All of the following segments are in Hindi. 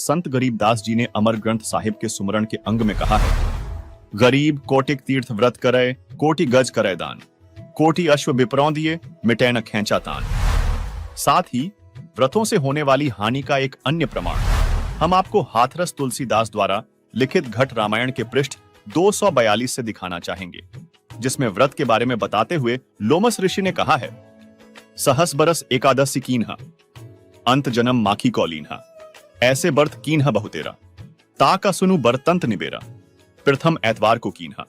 संत गरीबदास जी ने अमर ग्रंथ साहिब के सुमरण के अंग में कहा है, गरीब कोटिक तीर्थ व्रत करे, कोटि गज करे दान, कोटि अश्व विपरौ दिए, मिटे न खैंचा तान। साथ ही व्रतों से होने वाली हानि का एक अन्य प्रमाण हम आपको हाथरस तुलसीदास द्वारा लिखित घट रामायण के पृष्ठ 242 से दिखाना चाहेंगे, जिसमें व्रत के बारे में बताते हुए लोमस ऋषि ने कहा है, सहस बरस एकादशी कीन्हा, अंत जन्म माखी कौलीन्हा, ऐसे बर्थ कीन्हा बहुतेरा, ता का सुनु बरतंत निबेरा, प्रथम एतवार को कीन्हा,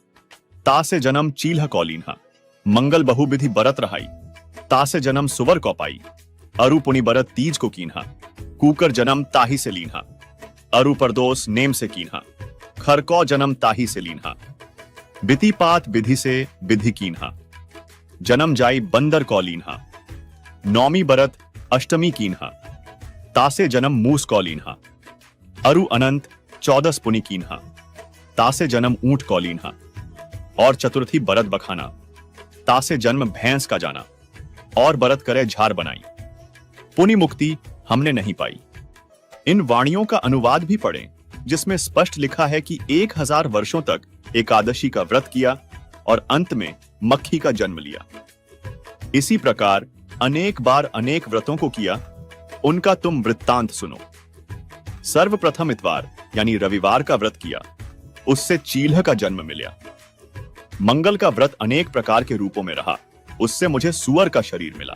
ता से जन्म चील्ह कौलीन्हा, मंगल बहुविधि बरत रहाई, ता से जन्म सुवर कौ पाई, अरु पुनि बरत तीज को कीन्हा, कूकर जन्म ताही से लीन्हा, अरु परदोस नेम से कीन्हा, खरकौ जन्म ताही से लीन्हा, बिति पात विधि से विधि कीन्हा, जन्म जाई बंदर कौ लीन्हा, नौमी बरत अष्टमी कीन्हा, तासे जन्म मूस कौ लीन्हा, अरु अनंत 14 पुनि कीन्हा, तासे जन्म ऊंट कौ लीन्हा, और चतुर्थी बरत बखाना, तासे जन्म भैंस का जाना, और बरत करे झार बनाई, पुनि मुक्ति हमने नहीं पाई। इन वाणियों का अनुवाद भी पढ़ें, जिसमें स्पष्ट लिखा है कि 1000 वर्षों तक एकादशी का व्रत किया और अंत में मक्खी का जन्म लिया। इसी प्रकार अनेक बार अनेक व्रतों को किया, उनका तुम वृत्तांत सुनो। सर्वप्रथम इतवार यानी रविवार का व्रत किया, उससे चील्ह का जन्म मिला। मंगल का व्रत अनेक प्रकार के रूपों में रहा, उससे मुझे सुअर का शरीर मिला।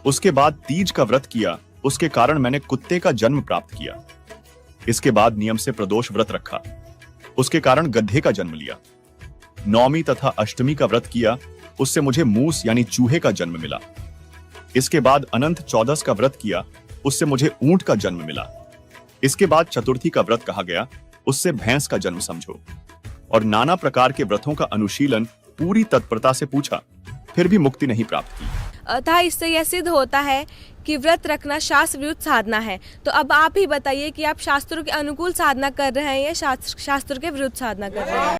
उसके बाद तीज का व्रत किया, उसके कारण मैंने कुत्ते का जन्म प्राप्त किया। इसके बाद नियम से प्रदोष व्रत रखा, उसके कारण गधे का जन्म लिया। नौमी तथा अष्टमी का व्रत किया, उससे मुझे मूस यानी चूहे का जन्म मिला। इसके बाद अनंत 14 का व्रत किया, उससे मुझे ऊंट का जन्म मिला। इसके बाद चतुर्थी का व्रत कहा गया, उससे भैंस का जन्म समझो। और नाना प्रकार के व्रतों का अनुशीलन पूरी तत्परता से पूछा, फिर भी मुक्ति नहीं प्राप्त की। अतः इससे यह सिद्ध होता है कि व्रत रखना शास्त्र विरुद्ध साधना है। तो अब आप ही बताइए कि आप शास्त्रों के अनुकूल साधना कर रहे हैं या शास्त्र के विरुद्ध साधना कर रहे हैं।